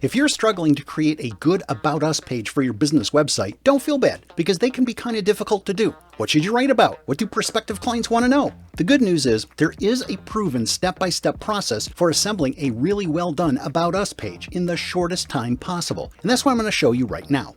If you're struggling to create a good About Us page for your business website, don't feel bad, because they can be kind of difficult to do. What should you write about? What do prospective clients want to know? The good news is there is a proven step-by-step process for assembling a really well done About Us page in the shortest time possible. And that's what I'm going to show you right now.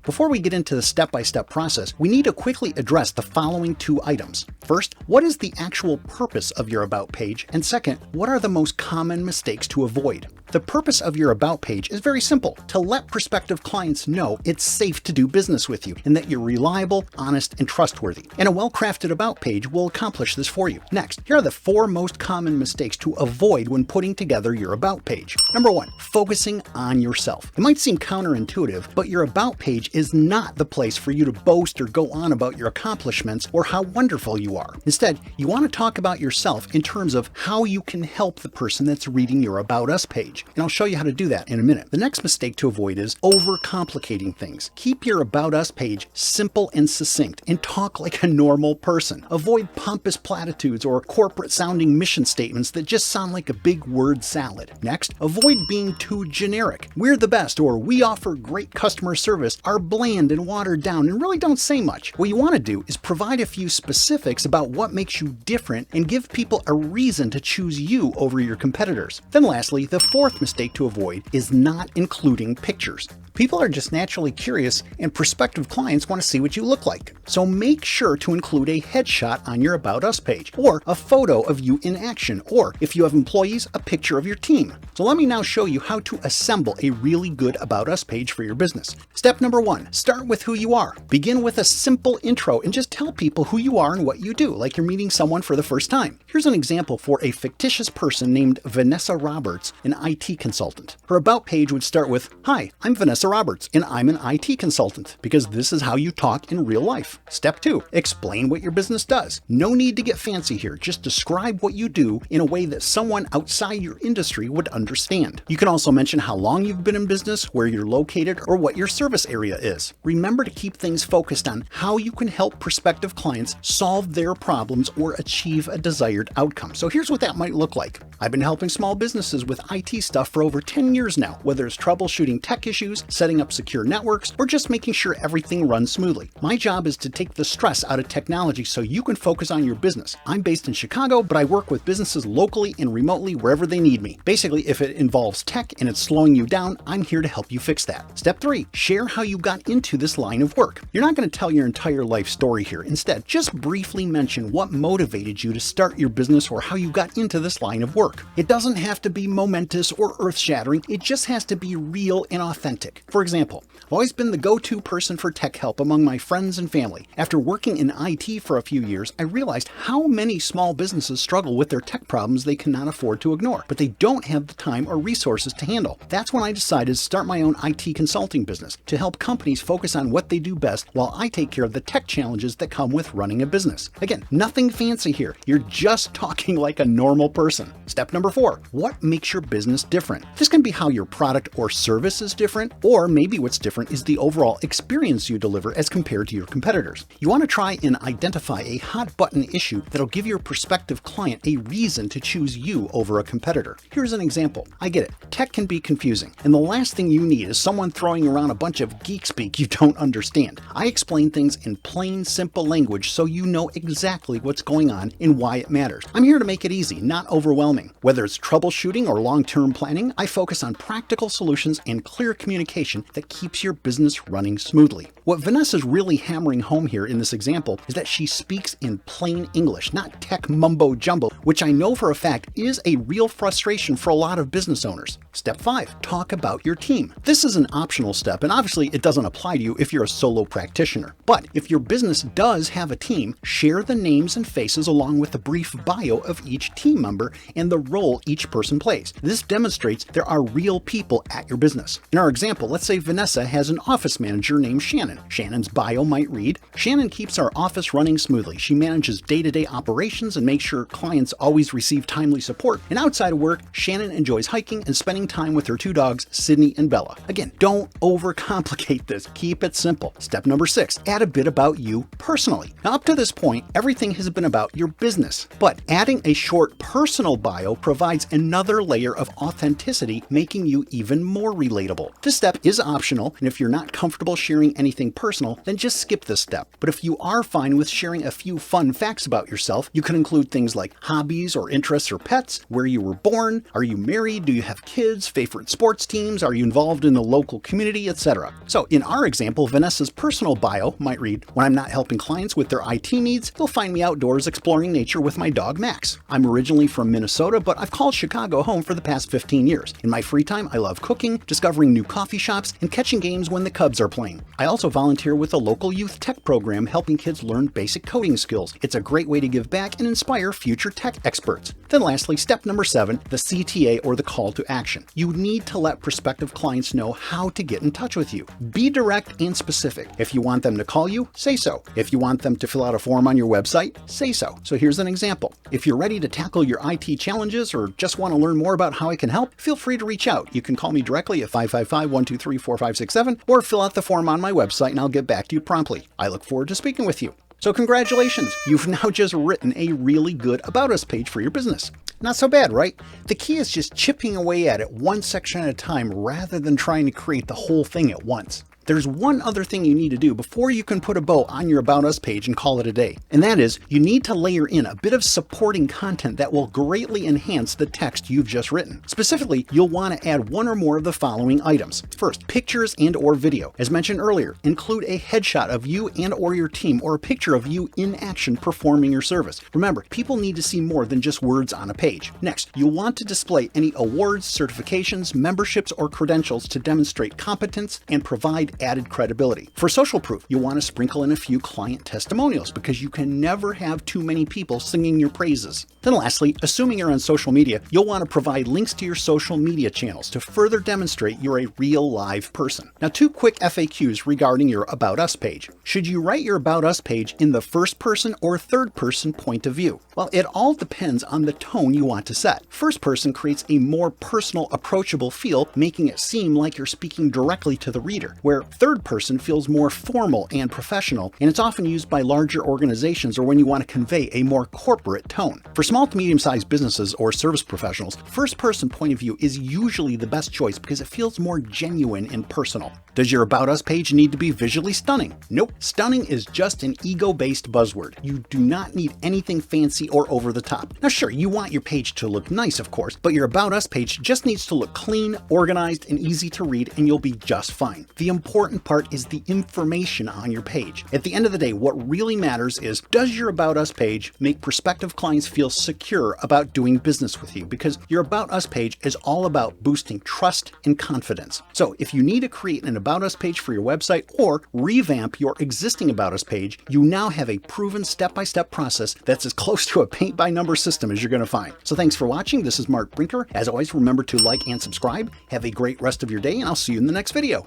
Before we get into the step-by-step process, we need to quickly address the following two items. First, what is the actual purpose of your About page? And second, what are the most common mistakes to avoid? The purpose of your About page is very simple: to let prospective clients know it's safe to do business with you and that you're reliable, honest, and trustworthy. And a well-crafted About page will accomplish this for you. Next, here are the 4 most common mistakes to avoid when putting together your About page. Number 1, focusing on yourself. It might seem counterintuitive, but your About page is not the place for you to boast or go on about your accomplishments or how wonderful you are. Instead, you want to talk about yourself in terms of how you can help the person that's reading your About Us page. And I'll show you how to do that in a minute. The next mistake to avoid is overcomplicating things. Keep your About Us page simple and succinct and talk like a normal person. Avoid pompous platitudes or corporate-sounding mission statements that just sound like a big word salad. Next, avoid being too generic. "We're the best" or "we offer great customer service" are bland and watered down and really don't say much. What you want to do is provide a few specifics about what makes you different and give people a reason to choose you over your competitors. Then lastly, the 4th mistake to avoid is not including pictures. People are just naturally curious, and prospective clients want to see what you look like. So make sure to include a headshot on your About Us page, or a photo of you in action, or if you have employees, a picture of your team. So let me now show you how to assemble a really good About Us page for your business. Step number 1, start with who you are. Begin with a simple intro and just tell people who you are and what you do, like you're meeting someone for the first time. Here's an example for a fictitious person named Vanessa Roberts, an IT consultant. Her About page would start with, "Hi, I'm Vanessa Roberts, and I'm an IT consultant," because this is how you talk in real life. Step 2, explain what your business does. No need to get fancy here, just describe what you do in a way that someone outside your industry would understand. You can also mention how long you've been in business, where you're located, or what your service area is. Remember to keep things focused on how you can help prospective clients solve their problems or achieve a desired outcome. So here's what that might look like. "I've been helping small businesses with IT stuff for over 10 years now, whether it's troubleshooting tech issues, setting up secure networks, or just making sure everything runs smoothly. My job is to take the stress out of technology so you can focus on your business. I'm based in Chicago, but I work with businesses locally and remotely wherever they need me. Basically, if it involves tech and it's slowing you down, I'm here to help you fix that." Step 3, share how you got into this line of work. You're not going to tell your entire life story here. Instead, just briefly mention what motivated you to start your business or how you got into this line of work. It doesn't have to be momentous or earth-shattering. It just has to be real and authentic. For example, "I've always been the go-to person for tech help among my friends and family. After working in IT for a few years, I realized how many small businesses struggle with their tech problems they cannot afford to ignore, but they don't have the time or resources to handle. That's when I decided to start my own IT consulting business to help companies focus on what they do best while I take care of the tech challenges that come with running a business." Again, nothing fancy here. You're just talking like a normal person. Step number 4, what makes your business different? This can be how your product or service is different, or maybe what's different is the overall experience you deliver as compared to your competitors. You want to try and identify a hot button issue that'll give your prospective client a reason to choose you over a competitor. Here's an example. I get it. Tech can be confusing, and the last thing you need is someone throwing around a bunch of geek speak you don't understand. I explain things in plain, simple language so you know exactly what's going on and why it matters. I'm here to make it easy, not overwhelming. Whether it's troubleshooting or long-term planning, I focus on practical solutions and clear communication that keeps your business running smoothly. What Vanessa's really hammering home here in this example is that she speaks in plain English, not tech mumbo jumbo, which I know for a fact is a real frustration for a lot of business owners. Step 5, talk about your team. This is an optional step, and obviously it doesn't apply to you if you're a solo practitioner. But if your business does have a team, share the names and faces along with a brief bio of each team member and the role each person plays. This demonstrates there are real people at your business. In our example, let's say Vanessa has an office manager named Shannon. Shannon's bio might read, Shannon keeps our office running smoothly. She manages day-to-day operations and makes sure clients always receive timely support. And outside of work, Shannon enjoys hiking and spending time with her two dogs, Sydney and Bella. Again, don't overcomplicate this. Keep it simple. Step number 6, add a bit about you personally. Now, up to this point, everything has been about your business, but adding a short personal bio provides another layer of authenticity, making you even more relatable. This step is optional, and if you're not comfortable sharing anything personal, then just skip this step. But if you are fine with sharing a few fun facts about yourself, you can include things like hobbies or interests or pets, where you were born, are you married, do you have kids, favorite sports teams, are you involved in the local community, etc. So in our example, Vanessa's personal bio might read, when I'm not helping clients with their IT needs, you'll find me outdoors exploring nature with my dog Max. I'm originally from Minnesota, but I've called Chicago home for the past 15 years. In my free time, I love cooking, discovering new coffee shops, and catching games when the Cubs are playing. I also volunteer with a local youth tech program helping kids learn basic coding skills. It's a great way to give back and inspire future tech experts. Then lastly, step number 7, the CTA or the call to action. You need to let prospective clients know how to get in touch with you. Be direct and specific. If you want them to call you, say so. If you want them to fill out a form on your website, say so. So here's an example. If you're ready to tackle your IT challenges or just want to learn more about how I can help, feel free to reach out. You can call me directly at 555-123-4567 or fill out the form on my website and I'll get back to you promptly. I look forward to speaking with you. So congratulations, you've now just written a really good About Us page for your business. Not so bad, right? The key is just chipping away at it one section at a time rather than trying to create the whole thing at once. There's one other thing you need to do before you can put a bow on your About Us page and call it a day. And that is, you need to layer in a bit of supporting content that will greatly enhance the text you've just written. Specifically, you'll want to add one or more of the following items. First, pictures and or video. As mentioned earlier, include a headshot of you and or your team or a picture of you in action performing your service. Remember, people need to see more than just words on a page. Next, you'll want to display any awards, certifications, memberships, or credentials to demonstrate competence and provide added credibility. For social proof, you'll want to sprinkle in a few client testimonials because you can never have too many people singing your praises. Then lastly, assuming you're on social media, you'll want to provide links to your social media channels to further demonstrate you're a real live person. Now, 2 quick FAQs regarding your About Us page. Should you write your About Us page in the first person or third person point of view? Well, it all depends on the tone you want to set. First person creates a more personal, approachable feel, making it seem like you're speaking directly to the reader, where third person feels more formal and professional, and it's often used by larger organizations or when you want to convey a more corporate tone. For small to medium-sized businesses or service professionals, first person point of view is usually the best choice because it feels more genuine and personal. Does your About Us page need to be visually stunning? Nope. Stunning is just an ego-based buzzword. You do not need anything fancy or over the top. Now sure, you want your page to look nice, of course, but your About Us page just needs to look clean, organized, and easy to read, and you'll be just fine. The important part is the information on your page. At the end of the day, what really matters is, does your About Us page make prospective clients feel secure about doing business with you? Because your About Us page is all about boosting trust and confidence. So if you need to create an About Us page for your website or revamp your existing About Us page, you now have a proven step-by-step process that's as close to a paint-by-number system as you're going to find. So thanks for watching. This is Mark Brinker. As always, remember to like and subscribe. Have a great rest of your day, and I'll see you in the next video.